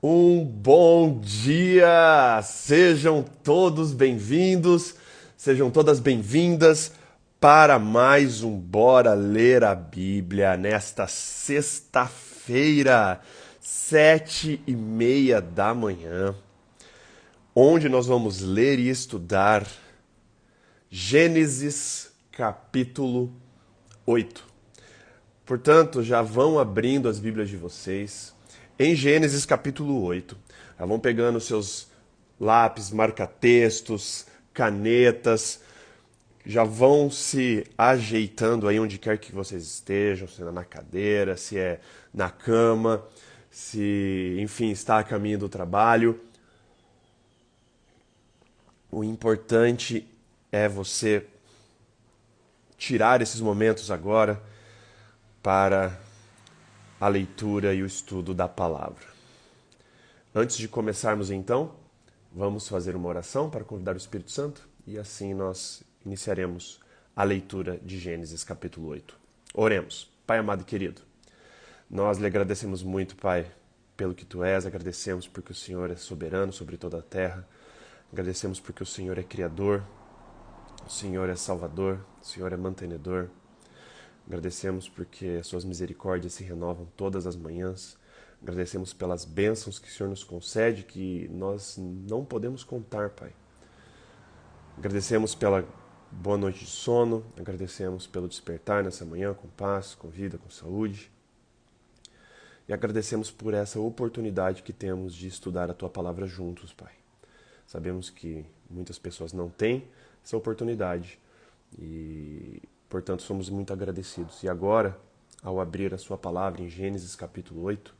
Um bom dia! Sejam todos bem-vindos, sejam todas bem-vindas para mais um Bora Ler a Bíblia nesta sexta-feira, 7:30 da manhã, onde nós vamos ler e estudar Gênesis capítulo 8. Portanto, já vão abrindo as Bíblias de vocês em Gênesis capítulo 8. Já vão pegando seus lápis, marca-textos, canetas, já vão se ajeitando aí onde quer que vocês estejam, se é na cadeira, se é na cama, se, enfim, está a caminho do trabalho. O importante é você tirar esses momentos agora para a leitura e o estudo da palavra. Antes de começarmos então, vamos fazer uma oração para convidar o Espírito Santo e assim nós iniciaremos a leitura de Gênesis capítulo 8. Oremos. Pai amado e querido, nós lhe agradecemos muito, Pai, pelo que Tu és, agradecemos porque o Senhor é soberano sobre toda a terra, agradecemos porque o Senhor é Criador, o Senhor é Salvador, o Senhor é mantenedor. Agradecemos porque as suas misericórdias se renovam todas as manhãs. Agradecemos pelas bênçãos que o Senhor nos concede, que nós não podemos contar, Pai. Agradecemos pela boa noite de sono, agradecemos pelo despertar nessa manhã com paz, com vida, com saúde. E agradecemos por essa oportunidade que temos de estudar a Tua palavra juntos, Pai. Sabemos que muitas pessoas não têm essa oportunidade e portanto, somos muito agradecidos. E agora, ao abrir a sua palavra em Gênesis capítulo 8,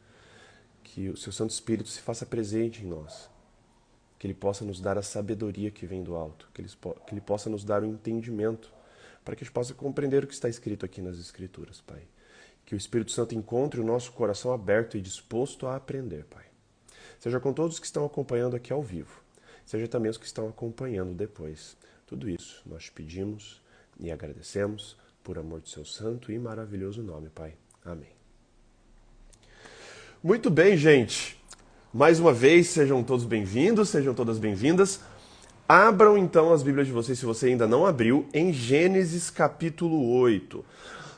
que o seu Santo Espírito se faça presente em nós. Que ele possa nos dar a sabedoria que vem do alto. Que ele possa nos dar o entendimento para que a gente possa compreender o que está escrito aqui nas Escrituras, Pai. Que o Espírito Santo encontre o nosso coração aberto e disposto a aprender, Pai. Seja com todos que estão acompanhando aqui ao vivo. Seja também os que estão acompanhando depois. Tudo isso nós te pedimos e agradecemos por amor do seu santo e maravilhoso nome, Pai. Amém. Muito bem, gente. Mais uma vez, sejam todos bem-vindos, sejam todas bem-vindas. Abram então as Bíblias de vocês, se você ainda não abriu, em Gênesis capítulo 8.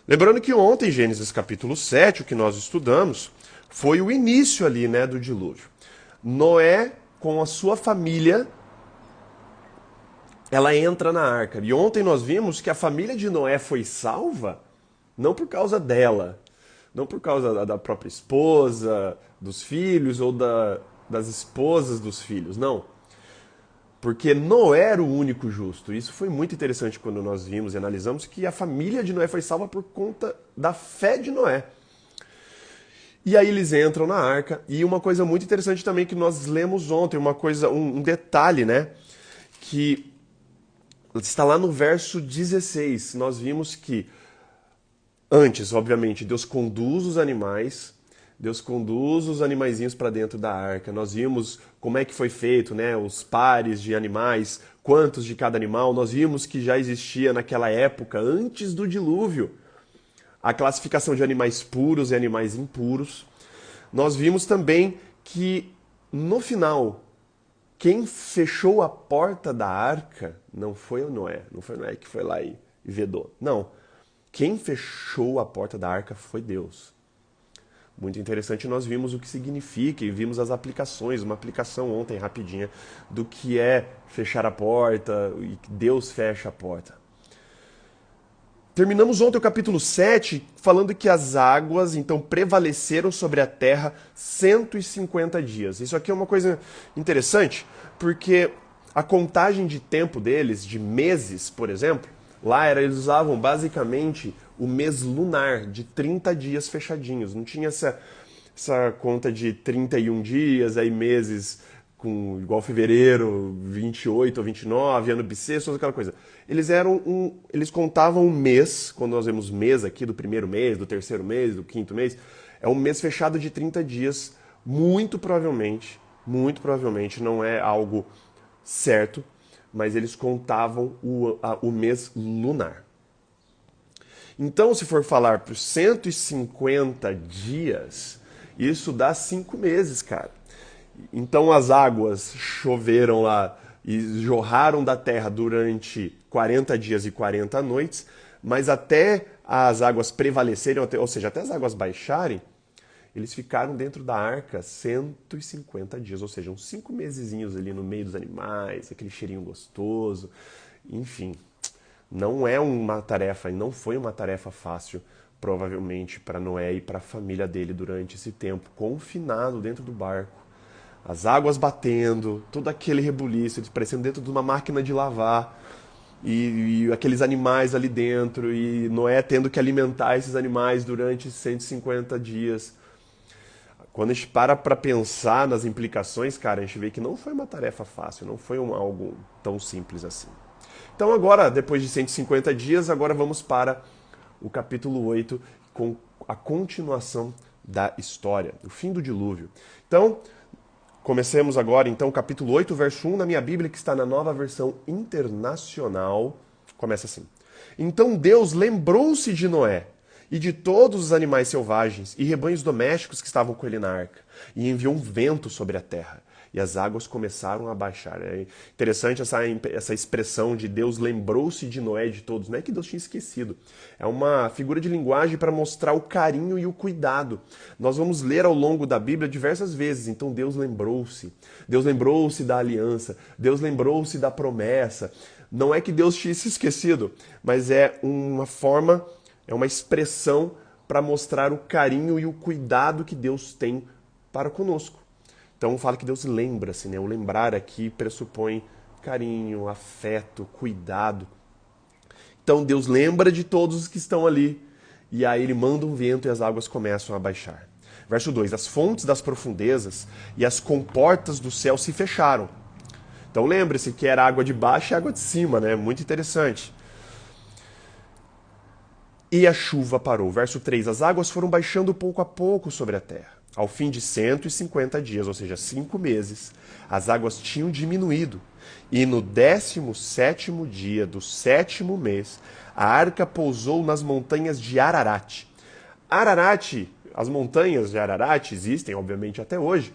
Lembrando que ontem, Gênesis capítulo 7, o que nós estudamos, foi o início ali, né, do dilúvio. Noé, com a sua família, ela entra na arca. E ontem nós vimos que a família de Noé foi salva não por causa dela, não por causa da própria esposa, dos filhos ou das esposas dos filhos, não. Porque Noé era o único justo. Isso foi muito interessante quando nós vimos e analisamos que a família de Noé foi salva por conta da fé de Noé. E aí eles entram na arca. E uma coisa muito interessante também que nós lemos ontem, um detalhe, né? Que está lá no verso 16. Nós vimos que antes, obviamente, Deus conduz os animaizinhos para dentro da arca. Nós vimos como é que foi feito, né? Os pares de animais, quantos de cada animal. Nós vimos que já existia naquela época, antes do dilúvio, a classificação de animais puros e animais impuros. Nós vimos também que no final, quem fechou a porta da arca não foi o Noé. Não foi o Noé que foi lá e vedou. Não. Quem fechou a porta da arca foi Deus. Muito interessante, nós vimos o que significa e vimos as aplicações, uma aplicação ontem rapidinha do que é fechar a porta e que Deus fecha a porta. Terminamos ontem o capítulo 7 falando que as águas então prevaleceram sobre a terra 150 dias. Isso aqui é uma coisa interessante, porque a contagem de tempo deles, de meses, por exemplo, lá eles usavam basicamente o mês lunar, de 30 dias fechadinhos. Não tinha essa conta de 31 dias, aí meses com igual fevereiro, 28 ou 29, ano bissexto, aquela coisa. Eles contavam um mês, quando nós vemos mês aqui, do primeiro mês, do terceiro mês, do quinto mês, é um mês fechado de 30 dias, muito provavelmente, não é algo certo, mas eles contavam o mês lunar. Então, se for falar para os 150 dias, isso dá 5 meses, cara. Então as águas choveram lá e jorraram da terra durante 40 dias e 40 noites, mas até as águas prevalecerem, ou seja, até as águas baixarem, eles ficaram dentro da arca 150 dias, ou seja, uns 5 mesezinhos ali no meio dos animais, aquele cheirinho gostoso. Enfim, não é uma tarefa, e não foi uma tarefa fácil, provavelmente, para Noé e para a família dele durante esse tempo, confinado dentro do barco. As águas batendo, todo aquele rebuliço, eles parecendo dentro de uma máquina de lavar, e aqueles animais ali dentro, e Noé tendo que alimentar esses animais durante 150 dias. Quando a gente para pensar nas implicações, cara, a gente vê que não foi uma tarefa fácil, não foi algo tão simples assim. Então agora, depois de 150 dias, agora vamos para o capítulo 8, com a continuação da história, o fim do dilúvio. Então, comecemos agora, então, o capítulo 8, verso 1, na minha Bíblia, que está na Nova Versão Internacional. Começa assim. Então Deus lembrou-se de Noé e de todos os animais selvagens e rebanhos domésticos que estavam com ele na arca, e enviou um vento sobre a terra, e as águas começaram a baixar. É interessante essa expressão de Deus lembrou-se de Noé e de todos. Não é que Deus tinha esquecido. É uma figura de linguagem para mostrar o carinho e o cuidado. Nós vamos ler ao longo da Bíblia diversas vezes. Então Deus lembrou-se. Deus lembrou-se da aliança. Deus lembrou-se da promessa. Não é que Deus tinha se esquecido, mas é uma forma, é uma expressão para mostrar o carinho e o cuidado que Deus tem para conosco. Então fala que Deus lembra-se, né? O lembrar aqui pressupõe carinho, afeto, cuidado. Então Deus lembra de todos os que estão ali, e aí ele manda um vento e as águas começam a baixar. Verso 2: as fontes das profundezas e as comportas do céu se fecharam. Então lembre-se que era água de baixo e água de cima, né? Muito interessante. E a chuva parou. Verso 3: as águas foram baixando pouco a pouco sobre a terra. Ao fim de 150 dias, ou seja, 5 meses, as águas tinham diminuído. E no 17º dia do 7º mês, a arca pousou nas montanhas de Ararat. Ararat, as montanhas de Ararat existem, obviamente, até hoje.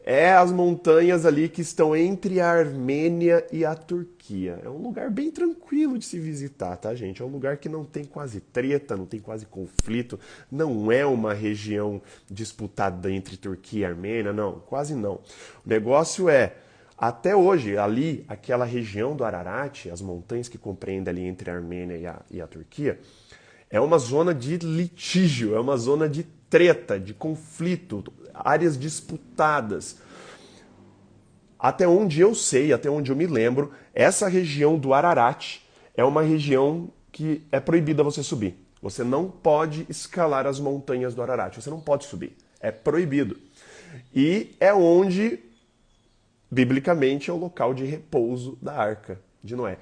É as montanhas ali que estão entre a Armênia e a Turquia. É um lugar bem tranquilo de se visitar, tá, gente? É um lugar que não tem quase treta, não tem quase conflito. Não é uma região disputada entre Turquia e Armênia, não, quase não. O negócio é, até hoje, ali, aquela região do Ararat, as montanhas que compreendem ali entre a Armênia e a Turquia, é uma zona de litígio, é uma zona de treta, de conflito, áreas disputadas. Até onde eu sei, até onde eu me lembro, essa região do Ararat é uma região que é proibida você subir. Você não pode escalar as montanhas do Ararat, você não pode subir. É proibido. E é onde, biblicamente, é o local de repouso da arca de Noé.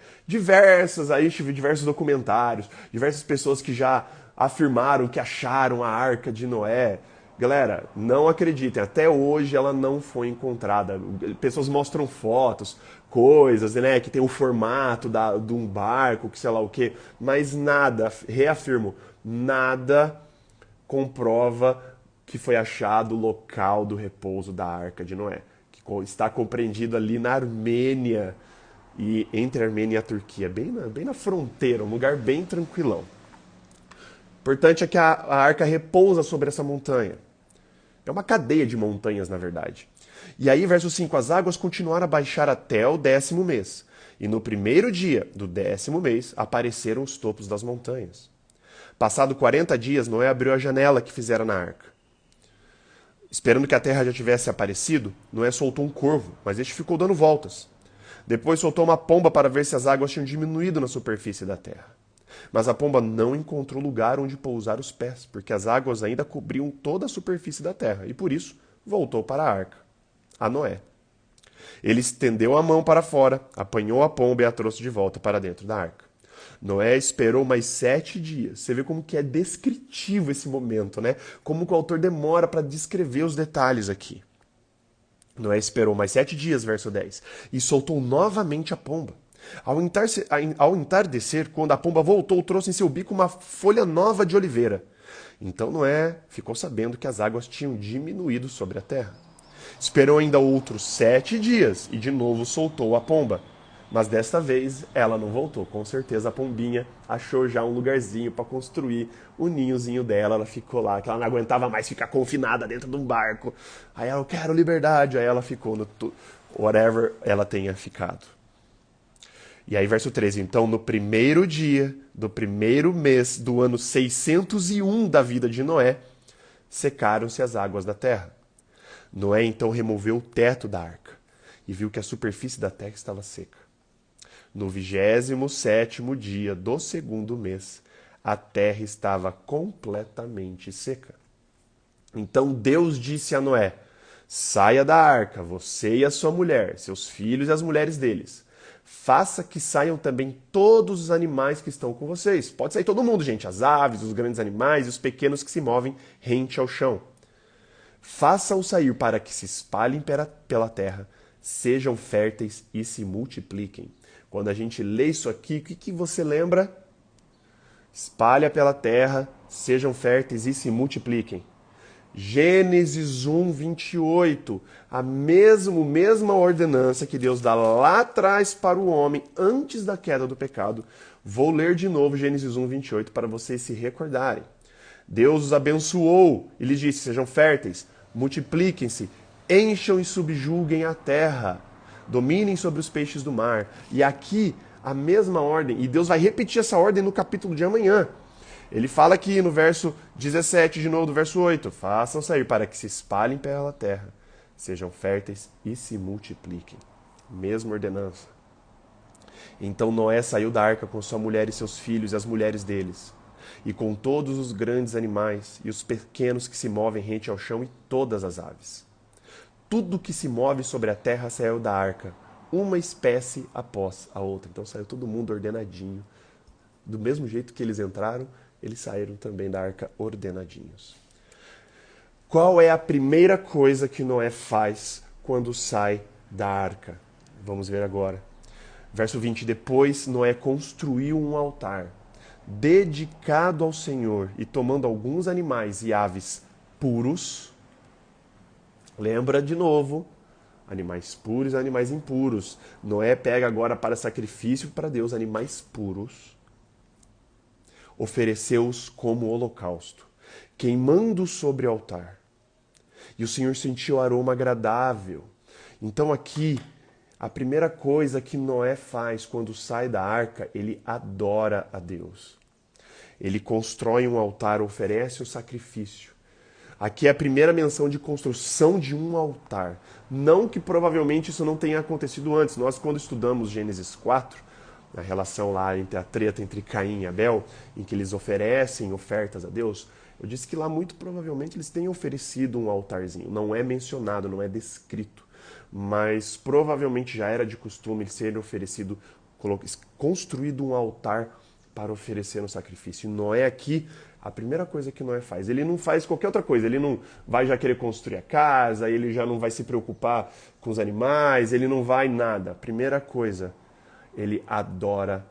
Aí tive diversos documentários, diversas pessoas que já afirmaram que acharam a arca de Noé. Galera, não acreditem, até hoje ela não foi encontrada. Pessoas mostram fotos, coisas, né, que tem o formato de um barco, que sei lá o quê, mas nada, reafirmo, nada comprova que foi achado o local do repouso da Arca de Noé, que está compreendido ali na Armênia, e entre a Armênia e a Turquia, bem na fronteira, um lugar bem tranquilão. O importante é que a arca repousa sobre essa montanha. É uma cadeia de montanhas, na verdade. E aí, verso 5, as águas continuaram a baixar até o 10º mês. E no primeiro dia do 10º mês, apareceram os topos das montanhas. Passado 40 dias, Noé abriu a janela que fizera na arca. Esperando que a terra já tivesse aparecido, Noé soltou um corvo, mas este ficou dando voltas. Depois soltou uma pomba para ver se as águas tinham diminuído na superfície da terra. Mas a pomba não encontrou lugar onde pousar os pés, porque as águas ainda cobriam toda a superfície da terra, e por isso voltou para a arca, a Noé. Ele estendeu a mão para fora, apanhou a pomba e a trouxe de volta para dentro da arca. Noé esperou mais 7 dias. Você vê como que é descritivo esse momento, né? Como que o autor demora para descrever os detalhes aqui. Noé esperou mais 7 dias, verso 10, e soltou novamente a pomba. Ao entardecer, quando a pomba voltou, trouxe em seu bico uma folha nova de oliveira. Então Noé ficou sabendo que as águas tinham diminuído sobre a terra. Esperou ainda outros 7 dias e de novo soltou a pomba. Mas desta vez ela não voltou. Com certeza a pombinha achou já um lugarzinho para construir o ninhozinho dela. Ela ficou lá, que ela não aguentava mais ficar confinada dentro de um barco. Aí ela, eu quero liberdade. Aí ela ficou no whatever ela tenha ficado. E aí verso 13. Então no primeiro dia do primeiro mês do ano 601 da vida de Noé, secaram-se as águas da terra. Noé então removeu o teto da arca e viu que a superfície da terra estava seca. No 27º dia do segundo mês, a terra estava completamente seca. Então Deus disse a Noé, saia da arca, você e a sua mulher, seus filhos e as mulheres deles. Faça que saiam também todos os animais que estão com vocês. Pode sair todo mundo, gente, as aves, os grandes animais e os pequenos que se movem rente ao chão. Faça-os sair para que se espalhem pela terra, sejam férteis e se multipliquem. Quando a gente lê isso aqui, o que você lembra? Espalha pela terra, sejam férteis e se multipliquem. Gênesis 1, 28. A mesma ordenança que Deus dá lá atrás para o homem, antes da queda do pecado. Vou ler de novo Gênesis 1, 28 para vocês se recordarem. Deus os abençoou e lhes disse, sejam férteis, multipliquem-se, encham e subjuguem a terra. Dominem sobre os peixes do mar. E aqui, a mesma ordem. E Deus vai repetir essa ordem no capítulo de amanhã. Ele fala aqui no verso 17, de novo, do verso 8. Façam sair para que se espalhem pela terra. Sejam férteis e se multipliquem. Mesma ordenança. Então Noé saiu da arca com sua mulher e seus filhos e as mulheres deles. E com todos os grandes animais e os pequenos que se movem rente ao chão e todas as aves. Tudo que se move sobre a terra saiu da arca, uma espécie após a outra. Então saiu todo mundo ordenadinho. Do mesmo jeito que eles entraram, eles saíram também da arca ordenadinhos. Qual é a primeira coisa que Noé faz quando sai da arca? Vamos ver agora. Verso 20. Depois Noé construiu um altar dedicado ao Senhor e tomando alguns animais e aves puros. Lembra de novo, animais puros e animais impuros. Noé pega agora para sacrifício para Deus animais puros. Ofereceu-os como holocausto, queimando sobre o altar. E o Senhor sentiu aroma agradável. Então aqui, a primeira coisa que Noé faz quando sai da arca, ele adora a Deus. Ele constrói um altar, oferece o sacrifício. Aqui é a primeira menção de construção de um altar. Não que provavelmente isso não tenha acontecido antes. Nós, quando estudamos Gênesis 4, a relação lá entre a treta entre Caim e Abel, em que eles oferecem ofertas a Deus, eu disse que lá muito provavelmente eles tenham oferecido um altarzinho. Não é mencionado, não é descrito. Mas provavelmente já era de costume ser oferecido, construído um altar para oferecer no sacrifício. E Noé aqui, a primeira coisa que Noé faz, ele não faz qualquer outra coisa, ele não vai já querer construir a casa, ele já não vai se preocupar com os animais, ele não vai nada. A primeira coisa, ele adora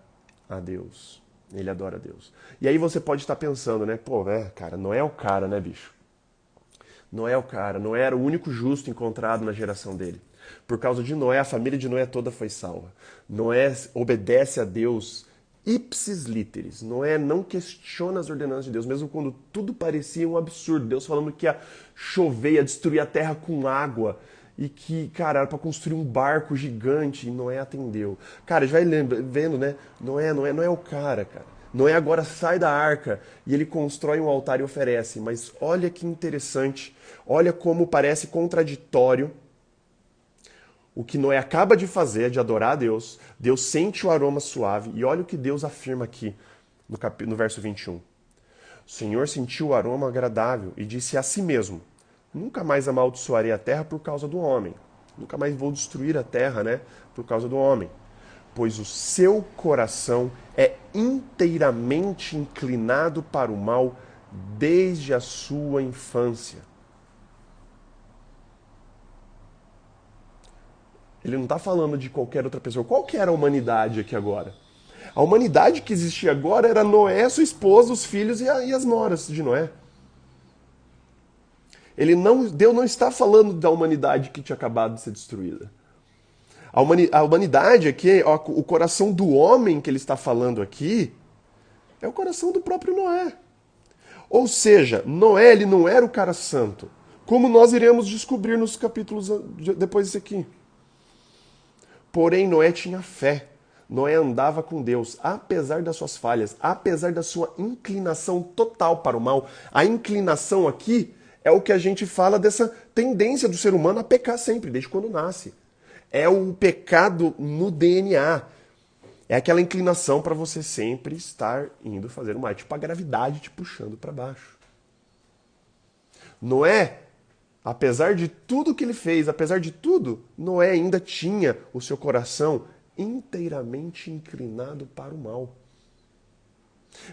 a Deus. Ele adora a Deus. E aí você pode estar pensando, né? Pô, cara, Noé é o cara, né, bicho? Noé é o cara. Noé era o único justo encontrado na geração dele. Por causa de Noé, a família de Noé toda foi salva. Noé obedece a Deus ipsis literis. Noé não questiona as ordenanças de Deus, mesmo quando tudo parecia um absurdo. Deus falando que ia chover, ia destruir a terra com água. E que, cara, era para construir um barco gigante e Noé atendeu. Cara, a gente vai vendo, né? Noé é o cara. Noé agora sai da arca e ele constrói um altar e oferece. Mas olha que interessante, olha como parece contraditório o que Noé acaba de fazer, de adorar a Deus. Deus sente o aroma suave e olha o que Deus afirma aqui no verso 21. O Senhor sentiu o aroma agradável e disse a si mesmo: nunca mais amaldiçoarei a terra por causa do homem. Nunca mais vou destruir a terra, né, por causa do homem. Pois o seu coração é inteiramente inclinado para o mal desde a sua infância. Ele não está falando de qualquer outra pessoa. Qual que era a humanidade aqui agora? A humanidade que existia agora era Noé, sua esposa, os filhos e as noras de Noé. Deus não está falando da humanidade que tinha acabado de ser destruída. A humanidade aqui, ó, o coração do homem que ele está falando aqui, é o coração do próprio Noé. Ou seja, Noé ele não era o cara santo, como nós iremos descobrir nos capítulos depois desse aqui. Porém, Noé tinha fé. Noé andava com Deus, apesar das suas falhas, apesar da sua inclinação total para o mal. A inclinação aqui é o que a gente fala dessa tendência do ser humano a pecar sempre, desde quando nasce. É o pecado no DNA. É aquela inclinação para você sempre estar indo fazer o mal. É tipo a gravidade te puxando para baixo. Noé, apesar de tudo que ele fez, apesar de tudo, Noé ainda tinha o seu coração inteiramente inclinado para o mal.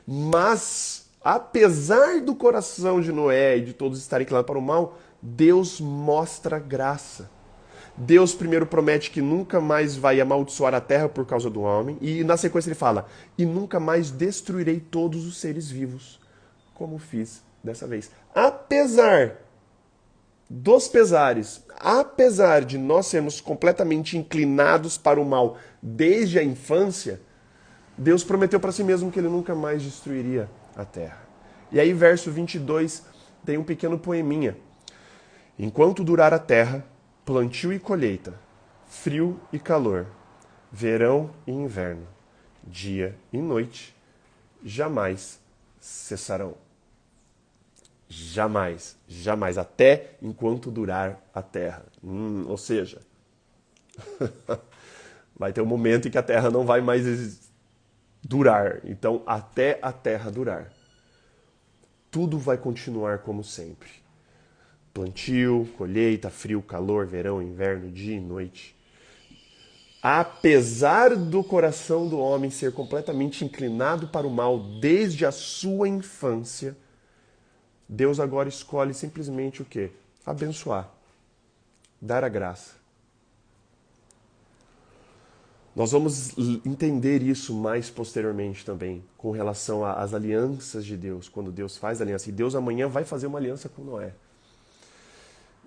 Mas, apesar do coração de Noé e de todos estarem inclinados para o mal, Deus mostra graça. Deus primeiro promete que nunca mais vai amaldiçoar a terra por causa do homem, e na sequência ele fala, e nunca mais destruirei todos os seres vivos, como fiz dessa vez. Apesar dos pesares, apesar de nós sermos completamente inclinados para o mal desde a infância, Deus prometeu para si mesmo que ele nunca mais destruiria a terra. E aí, verso 22, tem um pequeno poeminha. Enquanto durar a terra, plantio e colheita, frio e calor, verão e inverno, dia e noite, jamais cessarão. Jamais, jamais, até enquanto durar a terra. Ou seja, vai ter um momento em que a terra não vai mais durar. Então, até a terra durar, tudo vai continuar como sempre. Plantio, colheita, frio, calor, verão, inverno, dia e noite. Apesar do coração do homem ser completamente inclinado para o mal desde a sua infância, Deus agora escolhe simplesmente o quê? Abençoar. Dar a graça. Nós vamos entender isso mais posteriormente também, com relação às alianças de Deus, quando Deus faz aliança. E Deus amanhã vai fazer uma aliança com Noé.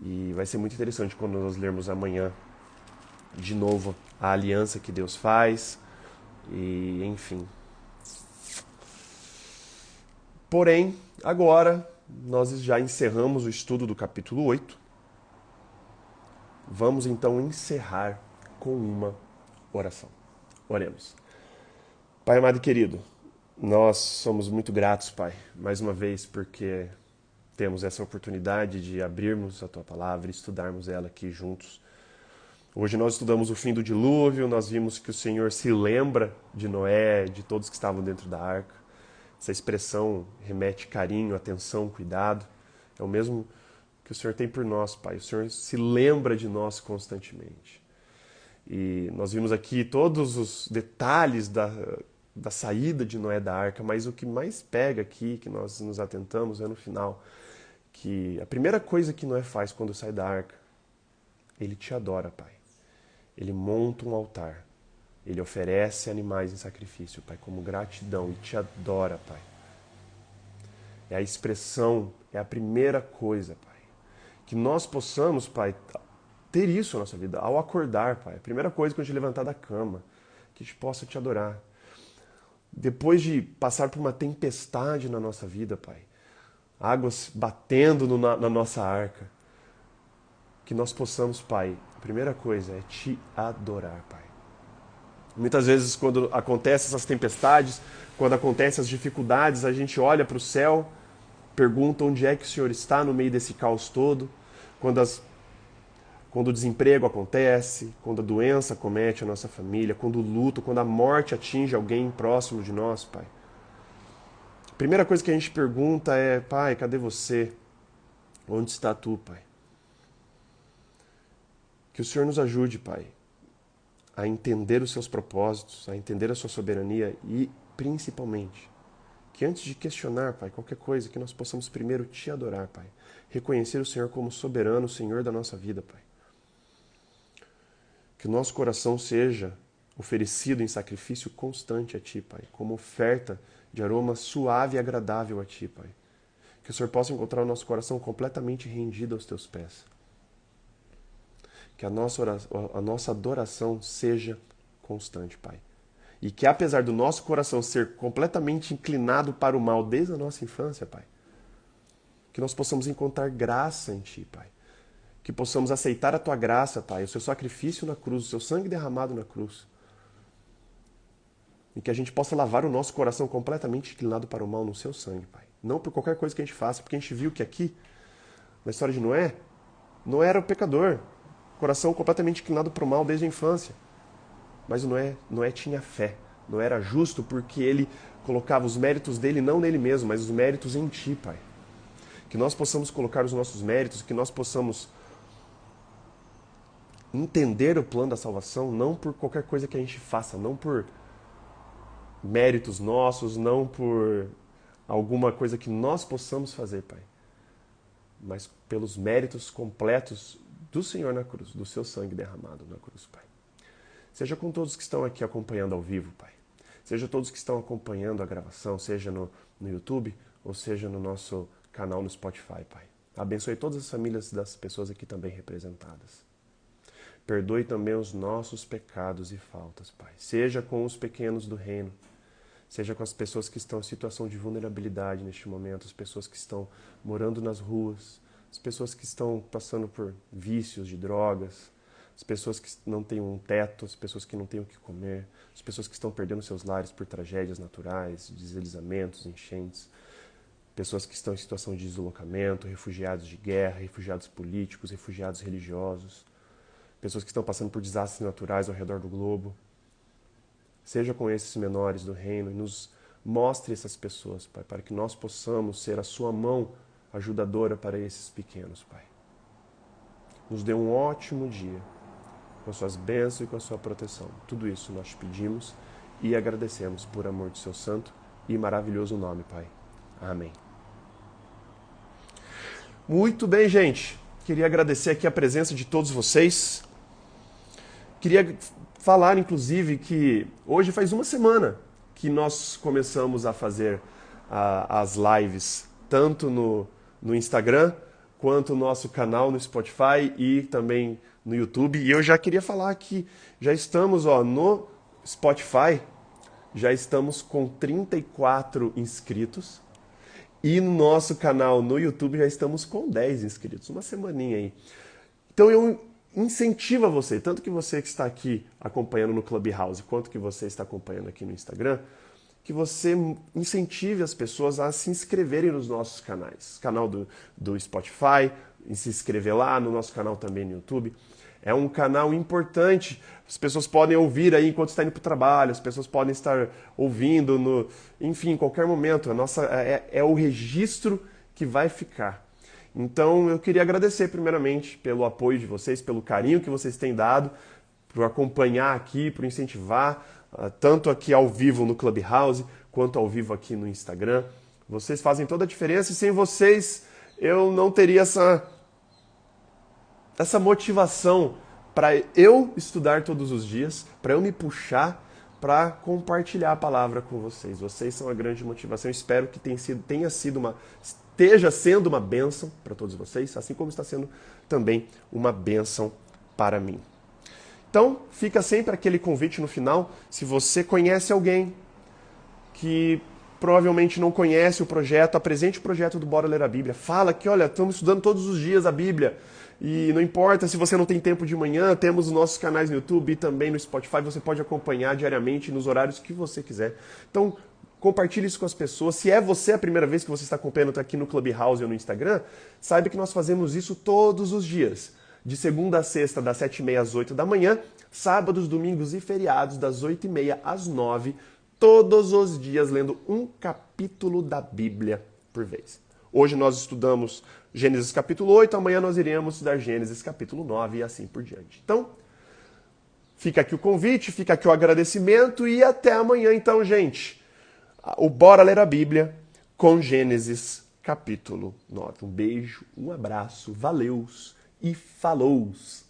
E vai ser muito interessante quando nós lermos amanhã, de novo, a aliança que Deus faz. E, enfim. Porém, agora, nós já encerramos o estudo do capítulo 8. Vamos então encerrar com uma oração. Oremos. Pai amado e querido, nós somos muito gratos, Pai, mais uma vez, porque temos essa oportunidade de abrirmos a Tua palavra e estudarmos ela aqui juntos. Hoje nós estudamos o fim do dilúvio, nós vimos que o Senhor se lembra de Noé, de todos que estavam dentro da arca. Essa expressão remete carinho, atenção, cuidado. É o mesmo que o Senhor tem por nós, Pai. O Senhor se lembra de nós constantemente. E nós vimos aqui todos os detalhes da saída de Noé da arca, mas o que mais pega aqui, que nós nos atentamos, é no final, que a primeira coisa que Noé faz quando sai da arca, ele te adora, Pai. Ele monta um altar. Ele oferece animais em sacrifício, Pai, como gratidão, e te adora, Pai. É a expressão, é a primeira coisa, Pai. Que nós possamos, Pai, ter isso na nossa vida, ao acordar, Pai. A primeira coisa que a gente levantar da cama, que a gente possa te adorar. Depois de passar por uma tempestade na nossa vida, Pai, águas batendo na nossa arca, que nós possamos, Pai, a primeira coisa é te adorar, Pai. Muitas vezes, quando acontecem essas tempestades, quando acontecem as dificuldades, a gente olha para o céu, pergunta onde é que o Senhor está no meio desse caos todo, quando o desemprego acontece, quando a doença comete a nossa família, quando o luto, quando a morte atinge alguém próximo de nós, Pai. A primeira coisa que a gente pergunta é, Pai, cadê você? Onde está tu, Pai? Que o Senhor nos ajude, Pai, a entender os seus propósitos, a entender a sua soberania e, principalmente, que antes de questionar, Pai, qualquer coisa, que nós possamos primeiro te adorar, Pai. Reconhecer o Senhor como soberano, Senhor da nossa vida, Pai. Que o nosso coração seja oferecido em sacrifício constante a Ti, Pai, como oferta de aroma suave e agradável a Ti, Pai. Que o Senhor possa encontrar o nosso coração completamente rendido aos teus pés. Que a nossa adoração seja constante, Pai. E que apesar do nosso coração ser completamente inclinado para o mal desde a nossa infância, Pai, que nós possamos encontrar graça em Ti, Pai. Que possamos aceitar a Tua graça, Pai, o Seu sacrifício na cruz, o Seu sangue derramado na cruz. E que a gente possa lavar o nosso coração completamente inclinado para o mal no Seu sangue, Pai. Não por qualquer coisa que a gente faça, porque a gente viu que aqui, na história de Noé, Noé era o pecador. Coração completamente inclinado para o mal desde a infância. Mas Noé tinha fé. Noé era justo porque ele colocava os méritos dele não nele mesmo, mas os méritos em Ti, Pai. Que nós possamos colocar os nossos méritos, que nós possamos entender o plano da salvação, não por qualquer coisa que a gente faça, não por méritos nossos, não por alguma coisa que nós possamos fazer, Pai, mas pelos méritos completos do Senhor na cruz, do Seu sangue derramado na cruz, Pai. Seja com todos que estão aqui acompanhando ao vivo, Pai. Seja todos que estão acompanhando a gravação, seja no YouTube ou seja no nosso canal no Spotify, Pai. Abençoe todas as famílias das pessoas aqui também representadas. Perdoe também os nossos pecados e faltas, Pai. Seja com os pequenos do reino, seja com as pessoas que estão em situação de vulnerabilidade neste momento, as pessoas que estão morando nas ruas, as pessoas que estão passando por vícios de drogas, as pessoas que não têm um teto, as pessoas que não têm o que comer, as pessoas que estão perdendo seus lares por tragédias naturais, deslizamentos, enchentes, pessoas que estão em situação de deslocamento, refugiados de guerra, refugiados políticos, refugiados religiosos, pessoas que estão passando por desastres naturais ao redor do globo. Seja com esses menores do reino e nos mostre essas pessoas, Pai, para que nós possamos ser a Sua mão ajudadora para esses pequenos, Pai. Nos dê um ótimo dia, com as Suas bênçãos e com a Sua proteção. Tudo isso nós te pedimos e agradecemos por amor do Seu santo e maravilhoso nome, Pai. Amém. Muito bem, gente. Queria agradecer aqui a presença de todos vocês. Queria falar, inclusive, que hoje faz uma semana que nós começamos a fazer as lives, tanto no Instagram, quanto no nosso canal no Spotify e também no YouTube. E eu já queria falar que já estamos no Spotify, já estamos com 34 inscritos. E no nosso canal no YouTube já estamos com 10 inscritos, uma semaninha aí. Então eu incentivo a você, tanto que você que está aqui acompanhando no Clubhouse, quanto que você está acompanhando aqui no Instagram, que você incentive as pessoas a se inscreverem nos nossos canais. Canal do Spotify, se inscrever lá, no nosso canal também no YouTube. É um canal importante, as pessoas podem ouvir aí enquanto está indo para o trabalho, as pessoas podem estar ouvindo, enfim, em qualquer momento. É o registro que vai ficar. Então eu queria agradecer primeiramente pelo apoio de vocês, pelo carinho que vocês têm dado, por acompanhar aqui, por incentivar, tanto aqui ao vivo no Clubhouse, quanto ao vivo aqui no Instagram. Vocês fazem toda a diferença e sem vocês eu não teria essa motivação para eu estudar todos os dias, para eu me puxar para compartilhar a palavra com vocês. Vocês são a grande motivação. Eu espero que esteja sendo uma bênção para todos vocês, assim como está sendo também uma bênção para mim. Então, fica sempre aquele convite no final. Se você conhece alguém que provavelmente não conhece o projeto, apresente o projeto do Bora Ler a Bíblia. Fala que, olha, estamos estudando todos os dias a Bíblia. E não importa se você não tem tempo de manhã, temos os nossos canais no YouTube e também no Spotify. Você pode acompanhar diariamente nos horários que você quiser. Então, compartilhe isso com as pessoas. Se é você a primeira vez que você está acompanhando aqui no Clubhouse ou no Instagram, saiba que nós fazemos isso todos os dias. De segunda a sexta, das 7h30 às 8 da manhã. Sábados, domingos e feriados, das 8h30 às 9h. Todos os dias, lendo um capítulo da Bíblia por vez. Hoje nós estudamos Gênesis capítulo 8, amanhã nós iremos estudar Gênesis capítulo 9 e assim por diante. Então, fica aqui o convite, fica aqui o agradecimento e até amanhã então, gente. O Bora Ler a Bíblia com Gênesis capítulo 9. Um beijo, um abraço, valeus e falous!